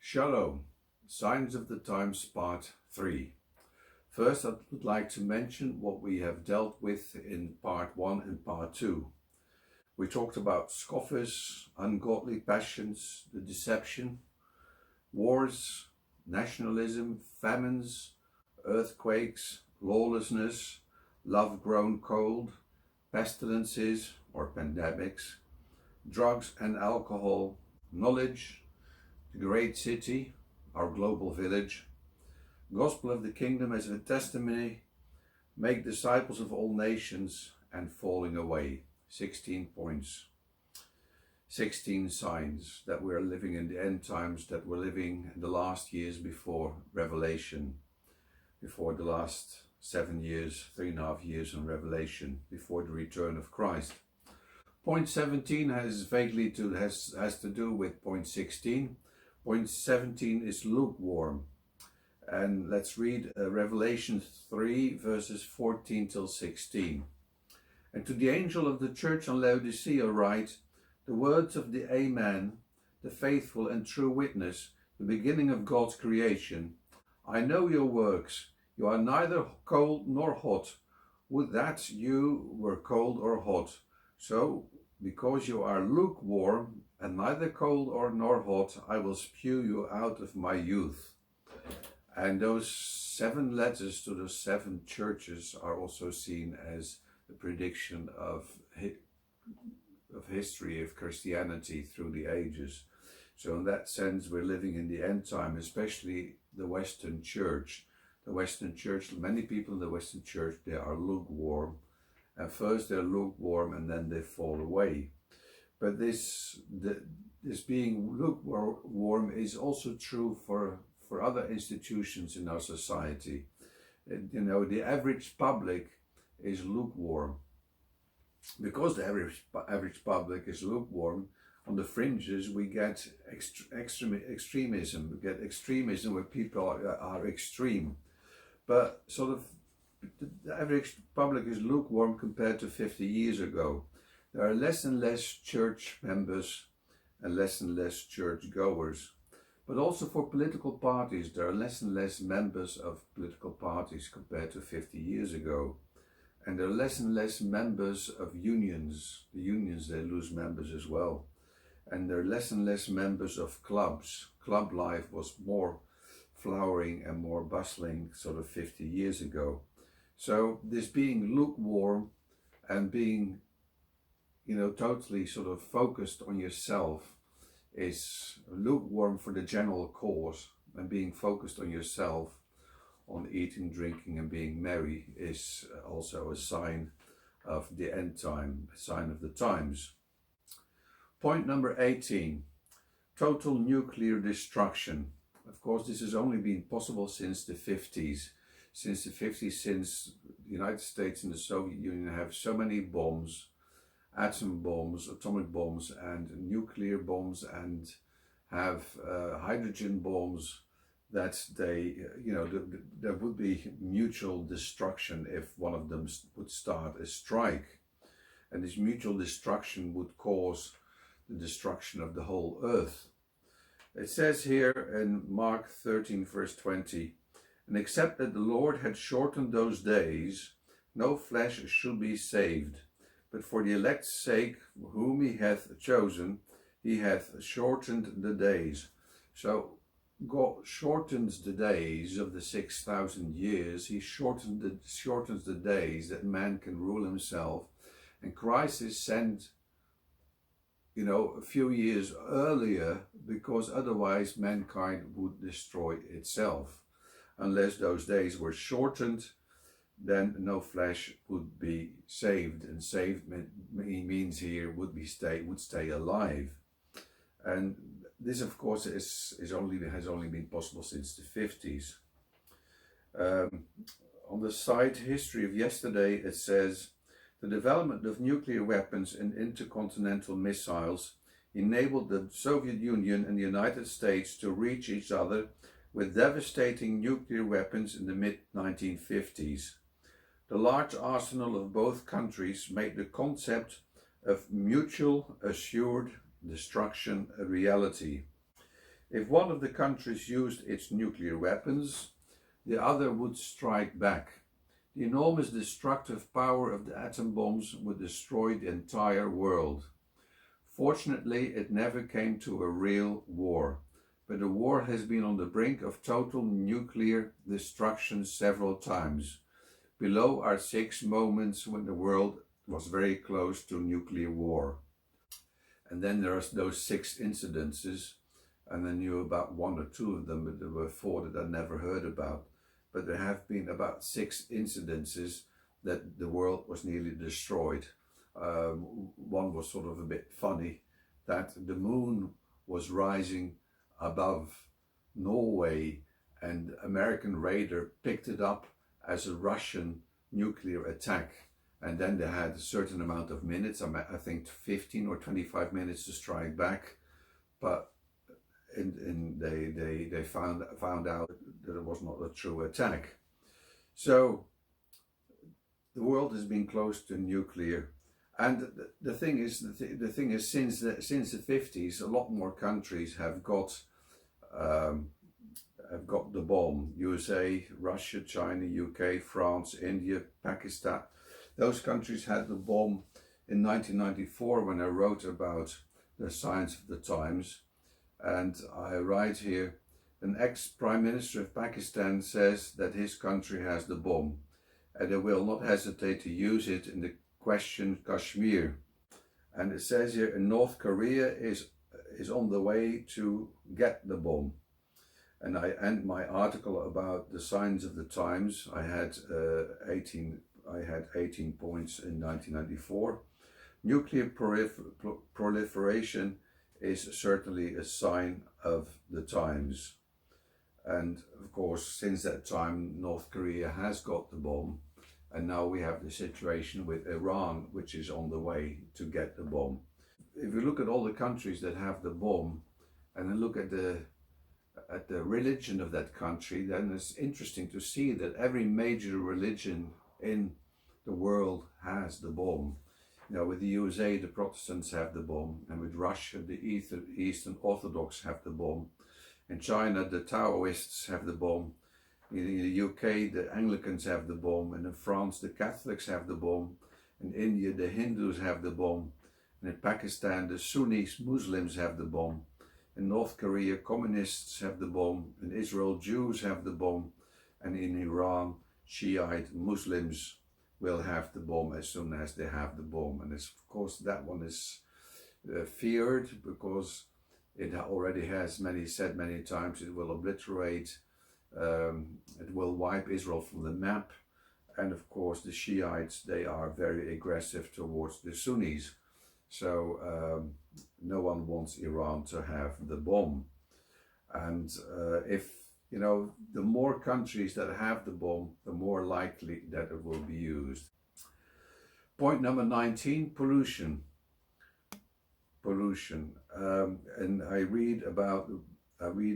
Shalom, Signs of the Times Part 3. First, I would like to mention what we have dealt with in Part 1 and Part 2. We talked about scoffers, ungodly passions, the deception, wars, nationalism, famines, earthquakes, lawlessness, love grown cold, pestilences or pandemics, drugs and alcohol, knowledge, the great city, our global village, gospel of the kingdom as a testimony, make disciples of all nations, and falling away. 16 points, 16 signs that we're living in the end times, that we're living in the last years before Revelation, before the last 7 years, 3.5 years in Revelation, before the return of Christ. Point 17 has to do with point 16. Point 17 is lukewarm. And let's read Revelation 3 verses 14 till 16. And to the angel of the church on Laodicea write, the words of the Amen, the faithful and true witness, the beginning of God's creation. I know your works. You are neither cold nor hot. Would that you were cold or hot. So, because you are lukewarm and neither cold nor hot, I will spew you out of my youth. And those 7 letters to those 7 churches are also seen as the prediction of history, of Christianity through the ages. So in that sense, we're living in the end time, especially the Western Church. The Western Church, many people in the Western Church, they are lukewarm. And first they're lukewarm and then they fall away. But this being lukewarm is also true for other institutions in our society. You know, the average public is lukewarm. Because the average public is lukewarm, on the fringes we get extremism. We get extremism where people are extreme. But sort of the average public is lukewarm compared to 50 years ago. There are less and less church members and less church goers. But also for political parties, there are less and less members of political parties compared to 50 years ago. And there are less and less members of unions. The unions, they lose members as well. And there are less and less members of clubs. Club life was more flowering and more bustling sort of 50 years ago. So this being lukewarm and being, you know, totally sort of focused on yourself is lukewarm for the general cause, and being focused on yourself, on eating, drinking and being merry is also a sign of the end time, a sign of the times. Point number 18, total nuclear destruction. Of course, this has only been possible since the 50s. Since the United States and the Soviet Union have so many bombs, atom bombs, atomic bombs and nuclear bombs, and have hydrogen bombs, that they, you know, there would be mutual destruction if one of them would start a strike. And this mutual destruction would cause the destruction of the whole earth. It says here in Mark 13 verse 20, and except that the Lord had shortened those days, no flesh should be saved. But for the elect's sake, whom he hath chosen, he hath shortened the days. So God shortens the days of the 6,000 years. He shortens the days that man can rule himself. And Christ is sent, you know, a few years earlier, because otherwise mankind would destroy itself. Unless those days were shortened, then no flesh would be saved, and saved means here would stay alive. And this, of course, has only been possible since the 50s. On the side history of yesterday, it says the development of nuclear weapons and intercontinental missiles enabled the Soviet Union and the United States to reach each other with devastating nuclear weapons in the mid-1950s. The large arsenal of both countries made the concept of mutual assured destruction a reality. If one of the countries used its nuclear weapons, the other would strike back. The enormous destructive power of the atom bombs would destroy the entire world. Fortunately, it never came to a real war, but the war has been on the brink of total nuclear destruction several times. Below are 6 moments when the world was very close to nuclear war. And then there are those 6 incidences, and I knew about 1 or 2 of them, but there were 4 that I never heard about. But there have been about 6 incidences that the world was nearly destroyed. One was sort of a bit funny, that the moon was rising above Norway and American radar picked it up as a Russian nuclear attack. And then they had a certain amount of minutes, I think 15 or 25 minutes to strike back. But they found out that it was not a true attack. So the world has been close to nuclear. And the thing is, since the 50s, a lot more countries have got the bomb. USA, Russia, China, UK, France, India, Pakistan. Those countries had the bomb in 1994 when I wrote about the signs of the times. And I write here, an ex-Prime Minister of Pakistan says that his country has the bomb, and they will not hesitate to use it in the question Kashmir. And it says here, North Korea is on the way to get the bomb. And I end my article about the signs of the times. I had 18 points in 1994. Nuclear proliferation is certainly a sign of the times. And of course, since that time, North Korea has got the bomb. And now we have the situation with Iran, which is on the way to get the bomb. If you look at all the countries that have the bomb, and then look at the religion of that country, then it's interesting to see that every major religion in the world has the bomb. You know, with the USA, the Protestants have the bomb, and with Russia, the Eastern Orthodox have the bomb. In China, the Taoists have the bomb. In the UK, the Anglicans have the bomb, and in France, the Catholics have the bomb. In India, the Hindus have the bomb. And in Pakistan, the Sunni Muslims have the bomb. In North Korea, communists have the bomb. In Israel, Jews have the bomb. And in Iran, Shiite Muslims will have the bomb as soon as they have the bomb. And of course, that one is feared because it already has said many times it will obliterate, it will wipe Israel from the map. And of course, the Shiites, they are very aggressive towards the Sunnis. So no one wants Iran to have the bomb. And if, you know, the more countries that have the bomb, the more likely that it will be used. Point number 19, pollution. Pollution. And I read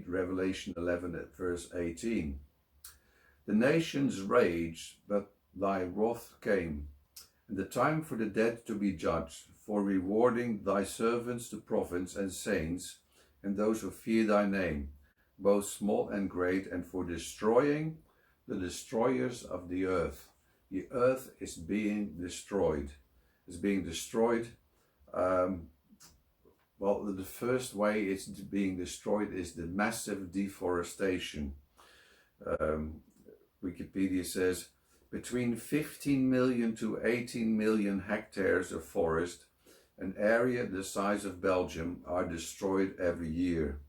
Revelation 11 at verse 18. The nations raged, but thy wrath came, and the time for the dead to be judged, for rewarding thy servants, the prophets and saints, and those who fear thy name, both small and great, and for destroying the destroyers of the earth. The earth is being destroyed. It's being destroyed. Well, the first way it's being destroyed is the massive deforestation. Wikipedia says between 15 million to 18 million hectares of forest, an area the size of Belgium, are destroyed every year.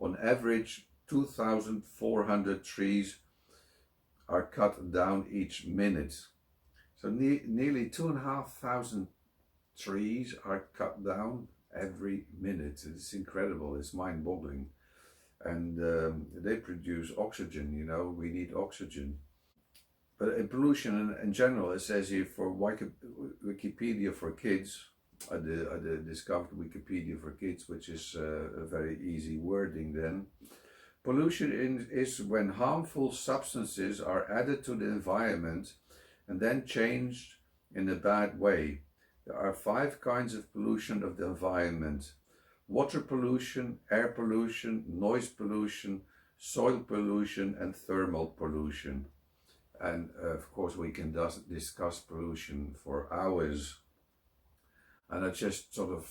On average, 2,400 trees are cut down each minute. So nearly 2,500 trees are cut down every minute. It's incredible, it's mind-boggling. And they produce oxygen, you know, we need oxygen. But in pollution in general, it says here for Wikipedia for kids, I discovered Wikipedia for kids, which is a very easy wording then. Pollution is when harmful substances are added to the environment and then changed in a bad way. There are 5 kinds of pollution of the environment. water pollution, air pollution, noise pollution, soil pollution, and thermal pollution. And of course we can discuss pollution for hours. And I just sort of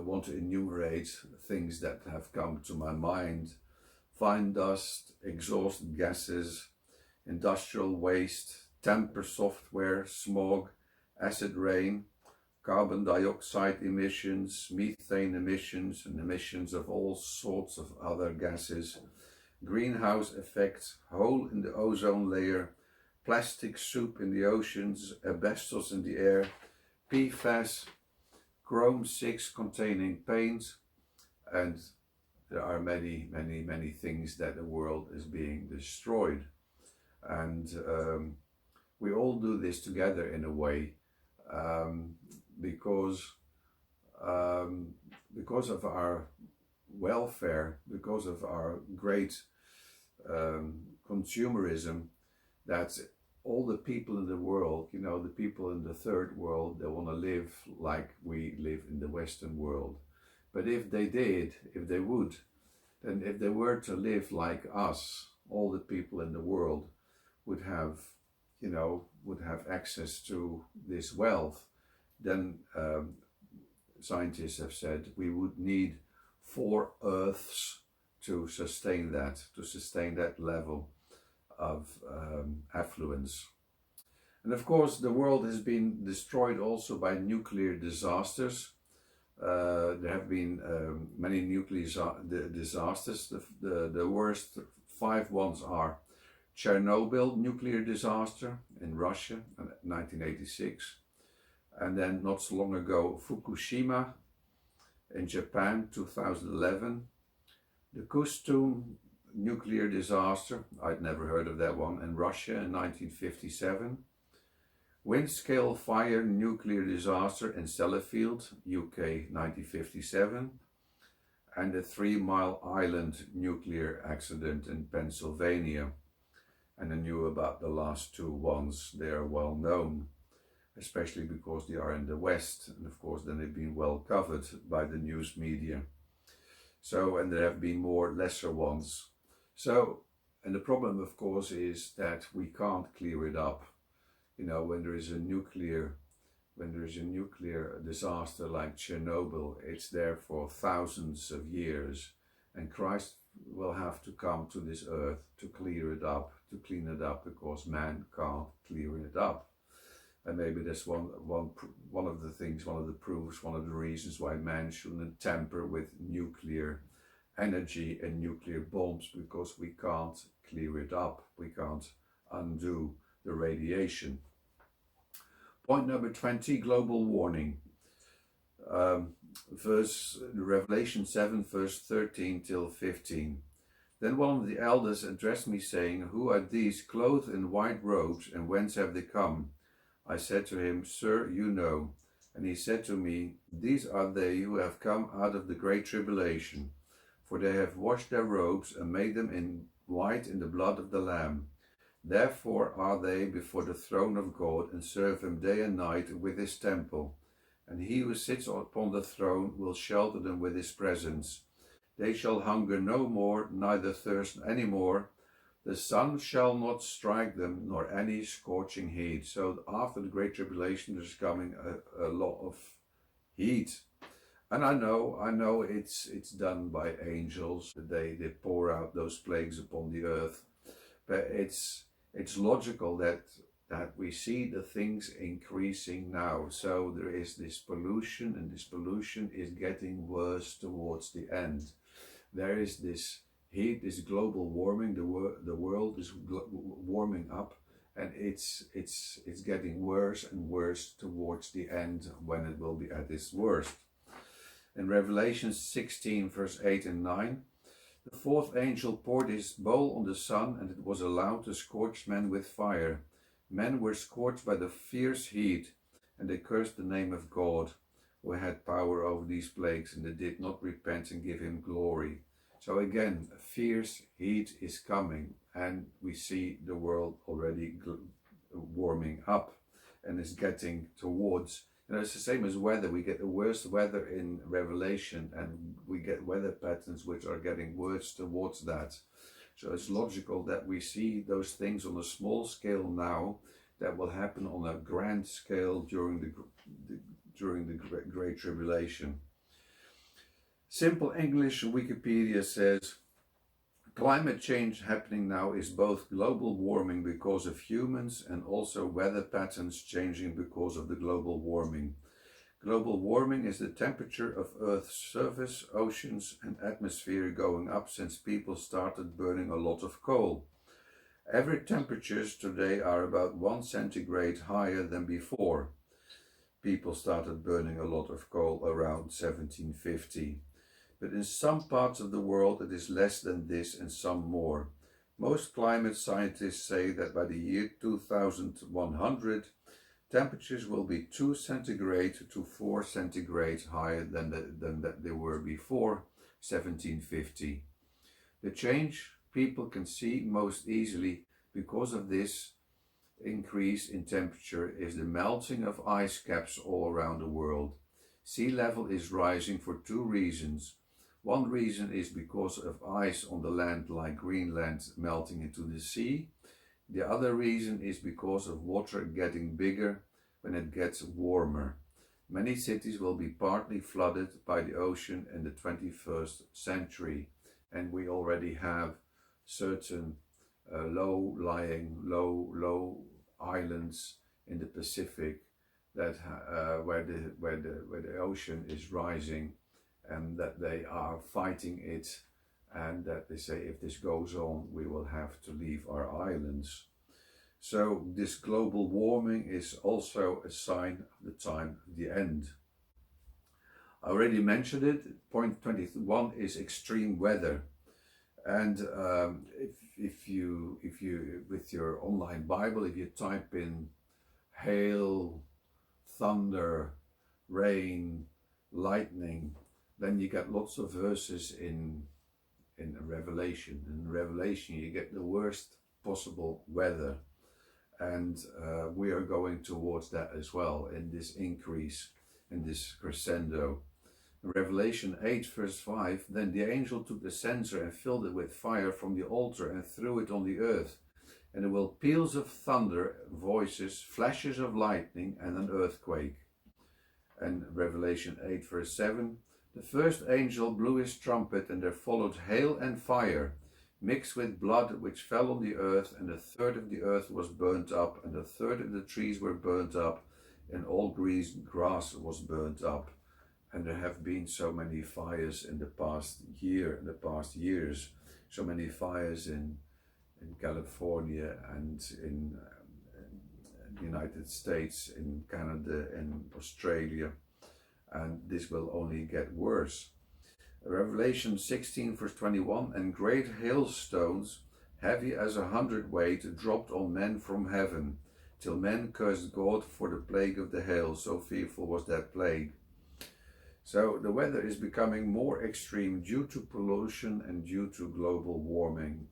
want to enumerate things that have come to my mind. Fine dust, exhaust gases, industrial waste, tamper software, smog, acid rain, carbon dioxide emissions, methane emissions, and emissions of all sorts of other gases, greenhouse effects, hole in the ozone layer, plastic soup in the oceans, asbestos in the air, PFAS, chrome-6 containing paint, and there are many, many, many things that the world is being destroyed. And we all do this together in a way, because of our welfare, because of our great consumerism, that all the people in the world, you know, the people in the third world, they want to live like we live in the Western world. But if they did, if they would, then if they were to live like us, all the people in the world would have, you know, would have access to this wealth, then scientists have said we would need 4 Earths to sustain that level of affluence. And of course the world has been destroyed also by nuclear disasters. There have been many nuclear disasters. The worst 5 ones are Chernobyl nuclear disaster in Russia in 1986, and then not so long ago Fukushima in Japan 2011, the Kustum nuclear disaster, I'd never heard of that one, in Russia in 1957, Windscale fire nuclear disaster in Sellafield, UK 1957, and the 3 Mile Island nuclear accident in Pennsylvania. And I knew about the last 2 ones. They are well known, especially because they are in the West, and of course then they've been well covered by the news media. So, and there have been more lesser ones. So, and the problem of course is that we can't clear it up. You know, when there is a nuclear disaster like Chernobyl, it's there for thousands of years, and Christ will have to come to this earth to clear it up, to clean it up, because man can't clear it up. And maybe that's one of the things, one of the proofs, one of the reasons why man shouldn't tamper with nuclear energy and nuclear bombs, because we can't clear it up. We can't undo the radiation. Point number 20, global warming. Revelation 7, verse 13 till 15. Then one of the elders addressed me, saying, Who are these clothed in white robes, and whence have they come? I said to him, Sir, you know. And he said to me, These are they who have come out of the great tribulation, for they have washed their robes and made them in white in the blood of the Lamb. Therefore are they before the throne of God, and serve him day and night with his temple. And he who sits upon the throne will shelter them with his presence. They shall hunger no more, neither thirst any more. The sun shall not strike them, nor any scorching heat. So after the great tribulation, there's coming a lot of heat. And I know it's done by angels. They pour out those plagues upon the earth. But it's logical that we see the things increasing now. So there is this pollution, and this pollution is getting worse towards the end. There is this heat, this global warming. The world is warming up, and it's getting worse and worse towards the end, when it will be at its worst. In Revelation 16, verse 8 and 9, the 4th angel poured his bowl on the sun, and it was allowed to scorch men with fire. Men were scorched by the fierce heat, and they cursed the name of God, who had power over these plagues, and they did not repent and give him glory. So again, fierce heat is coming, and we see the world already warming up, and is getting towards it's the same as weather. We get the worst weather in Revelation, and we get weather patterns which are getting worse towards that. So it's logical that we see those things on a small scale now that will happen on a grand scale during the Great Tribulation. Simple English Wikipedia says, climate change happening now is both global warming because of humans and also weather patterns changing because of the global warming. Global warming is the temperature of Earth's surface, oceans and atmosphere going up since people started burning a lot of coal. Average temperatures today are about 1 centigrade higher than before. People started burning a lot of coal around 1750. But in some parts of the world it is less than this and some more. Most climate scientists say that by the year 2100, temperatures will be 2 centigrade to 4 centigrade higher than that they were before 1750. The change people can see most easily because of this increase in temperature is the melting of ice caps all around the world. Sea level is rising for 2 reasons. One reason is because of ice on the land like Greenland melting into the sea. The other reason is because of water getting bigger when it gets warmer. Many cities will be partly flooded by the ocean in the 21st century, and we already have certain low-lying, low islands in the Pacific that where the ocean is rising, and that they are fighting it, and that they say if this goes on we will have to leave our islands. So this global warming is also a sign of the time of the end. I already mentioned it. Point 21 is extreme weather, and if you with your online Bible, if you type in hail, thunder, rain, lightning, then you get lots of verses in Revelation. In Revelation you get the worst possible weather, and we are going towards that as well in this increase, in this crescendo. In Revelation 8 verse 5, then the angel took the censer and filled it with fire from the altar and threw it on the earth, and there were peals of thunder, voices, flashes of lightning, and an earthquake. And Revelation 8 verse 7, the first angel blew his trumpet, and there followed hail and fire, mixed with blood, which fell on the earth, and a third of the earth was burnt up, and a third of the trees were burnt up, and all green grass was burnt up. And there have been so many fires in the past years, so many fires in California and in the United States, in Canada and Australia. And this will only get worse. Revelation 16 verse 21, and great hailstones, heavy as 100 weight, dropped on men from heaven, till men cursed God for the plague of the hail. So fearful was that plague. So the weather is becoming more extreme due to pollution and due to global warming.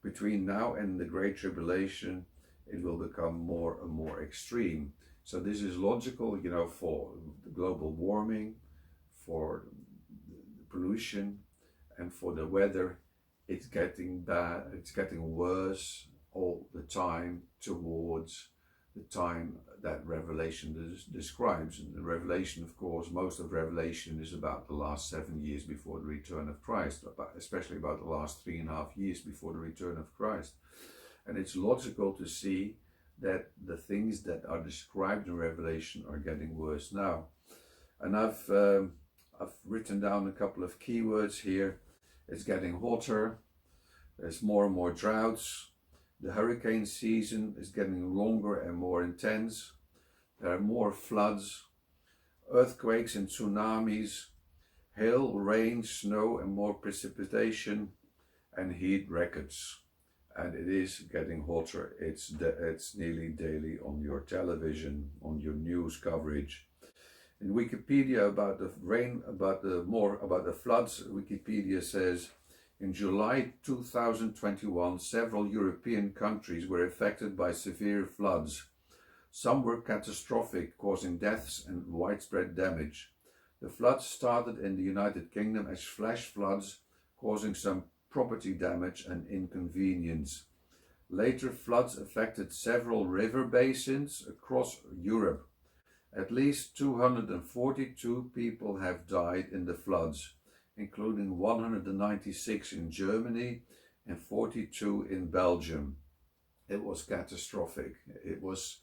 Between now and the Great Tribulation, it will become more and more extreme. So this is logical, for the global warming, for the pollution, and for the weather. It's getting bad, it's getting worse all the time towards the time that Revelation describes. And the Revelation, of course, most of Revelation is about the last 7 years before the return of Christ, especially about the last 3.5 years before the return of Christ. And it's logical to see that the things that are described in Revelation are getting worse now. And I've written down a couple of keywords here. It's getting hotter, there's more and more droughts, the hurricane season is getting longer and more intense, there are more floods, earthquakes and tsunamis, hail, rain, snow and more precipitation, and heat records. And it is getting hotter. It's nearly daily on your television, on your news coverage. In Wikipedia about the rain, about the floods, Wikipedia says, in July 2021, several European countries were affected by severe floods. Some were catastrophic, causing deaths and widespread damage. The floods started in the United Kingdom as flash floods, causing some property damage and inconvenience. Later, floods affected several river basins across Europe. At least 242 people have died in the floods, including 196 in Germany and 42 in Belgium. It was catastrophic. It was,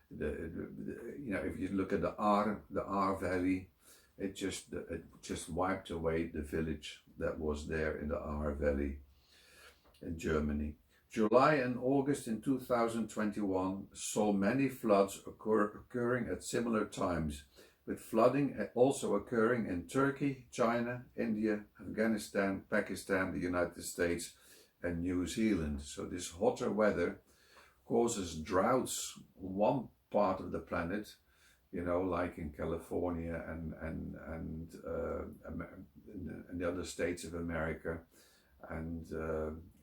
if you look at the Aar Valley, it just wiped away the village that was there in the Aar Valley in Germany. July and August in 2021 saw many floods occurring at similar times, with flooding also occurring in Turkey, China, India, Afghanistan, Pakistan, the United States and New Zealand. So this hotter weather causes droughts in one part of the planet, like in California and the other states of America and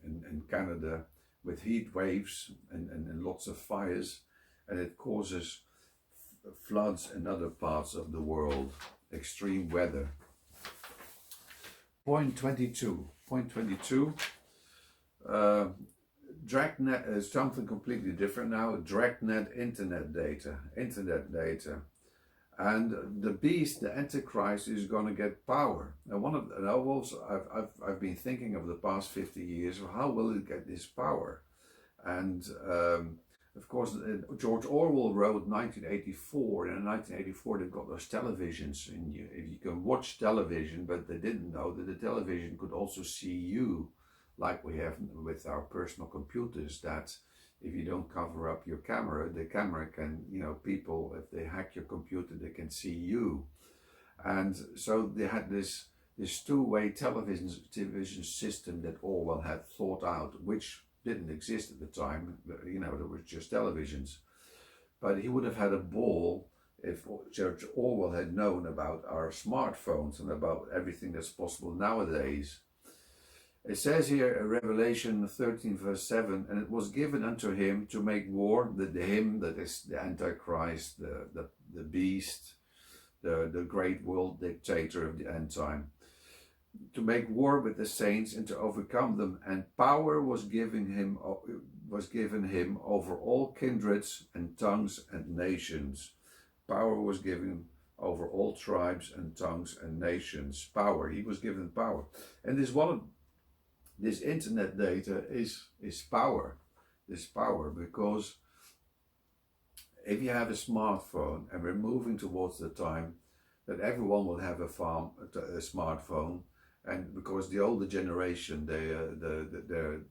in Canada, with heat waves and lots of fires, and it causes floods in other parts of the world, extreme weather. Point 22. Dragnet is something completely different now. Dragnet internet data. And the beast, the Antichrist, is going to get power. And I've been thinking of the past 50 years, how will it get this power? And of course, George Orwell wrote 1984, and in 1984 they've got those televisions, and you can watch television, but they didn't know that the television could also see you, like we have with our personal computers, that if you don't cover up your camera, the camera can, people, if they hack your computer, they can see you. And so they had this two-way television system that Orwell had thought out, which didn't exist at the time. There were just televisions. But he would have had a ball if George Orwell had known about our smartphones and about everything that's possible nowadays. It says here in Revelation 13 verse 7, and it was given unto him to make war, him that is the Antichrist, the beast, the great world dictator of the end time, to make war with the saints and to overcome them, and power was given him over all kindreds and tongues and nations. Power was given over all tribes and tongues and nations. Power, he was given power. And this internet data is power. This power, because if you have a smartphone, and we're moving towards the time that everyone will have a smartphone, and because the older generation, they're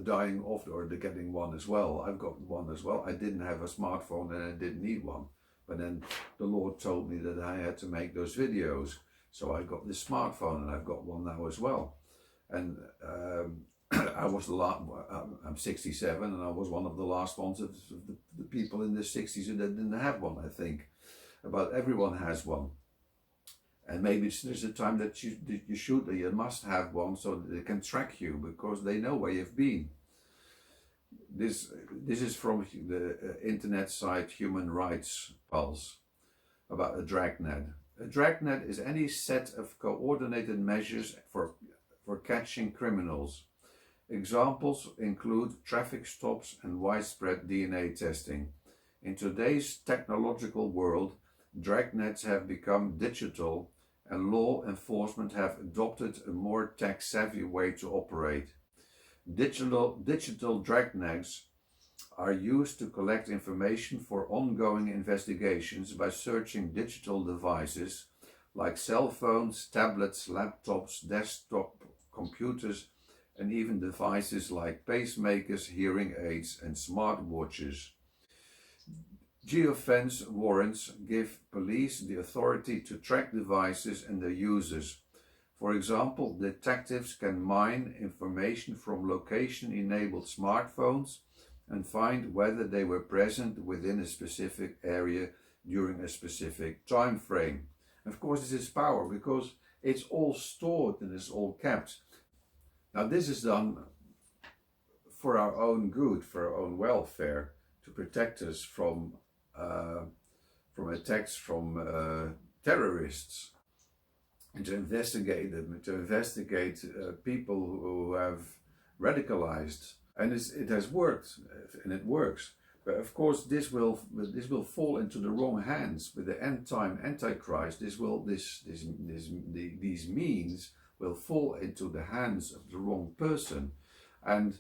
dying off, or they're getting one as well. I've got one as well. I didn't have a smartphone and I didn't need one, but then the Lord told me that I had to make those videos, so I got this smartphone, and I've got one now as well. And I was I'm 67, and I was one of the last ones of the people in the 60s who didn't have one, I think. About everyone has one. And maybe there's a time that you must have one so that they can track you, because they know where you've been. This is from the internet site Human Rights Pulse about a dragnet. A dragnet is any set of coordinated measures for catching criminals. Examples include traffic stops and widespread DNA testing. In today's technological world, dragnets have become digital, and law enforcement have adopted a more tech-savvy way to operate. Digital dragnets are used to collect information for ongoing investigations by searching digital devices like cell phones, tablets, laptops, desktop computers, and even devices like pacemakers, hearing aids, and smartwatches. Geofence warrants give police the authority to track devices and their users. For example, detectives can mine information from location-enabled smartphones and find whether they were present within a specific area during a specific time frame. Of course, this is power, because it's all stored and it's all kept. Now, this is done for our own good, for our own welfare, to protect us from attacks from terrorists, and to investigate them, and to investigate people who have radicalized. And it has worked, and it works. But of course, this will fall into the wrong hands with the end-time Antichrist. These means will fall into the hands of the wrong person, and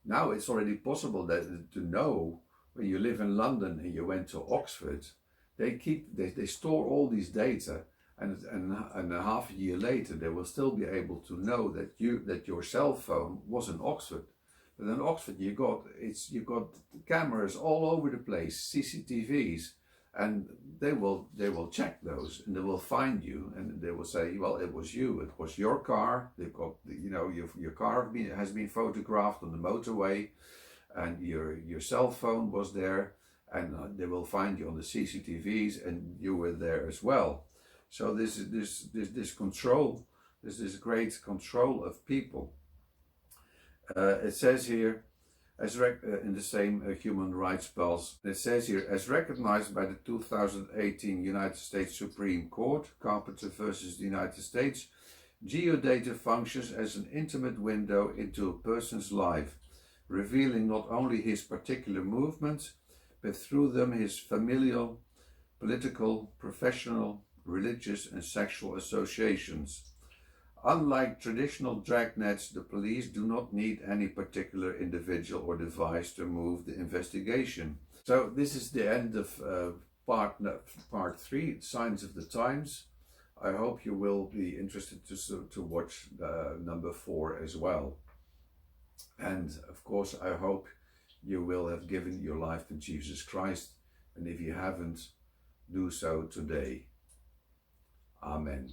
now it's already possible to know when you live in London and you went to Oxford, they store all these data, and a half a year later they will still be able to know that your cell phone was in Oxford. But in Oxford you got cameras all over the place, CCTVs, and they will check those, and they will find you, and they will say, well, it was you, it was your car. They've got, your car has been photographed on the motorway, and your cell phone was there, and they will find you on the CCTVs, and you were there as well. So this control, this great control of people. It says here, in the same human rights pulse, it says here, as recognized by the 2018 United States Supreme Court, Carpenter versus the United States, geodata functions as an intimate window into a person's life, revealing not only his particular movements, but through them his familial, political, professional, religious and sexual associations. Unlike traditional dragnets, the police do not need any particular individual or device to move the investigation. So this is the end of part 3, Signs of the Times. I hope you will be interested to watch number 4 as well. And of course, I hope you will have given your life to Jesus Christ. And if you haven't, do so today. Amen.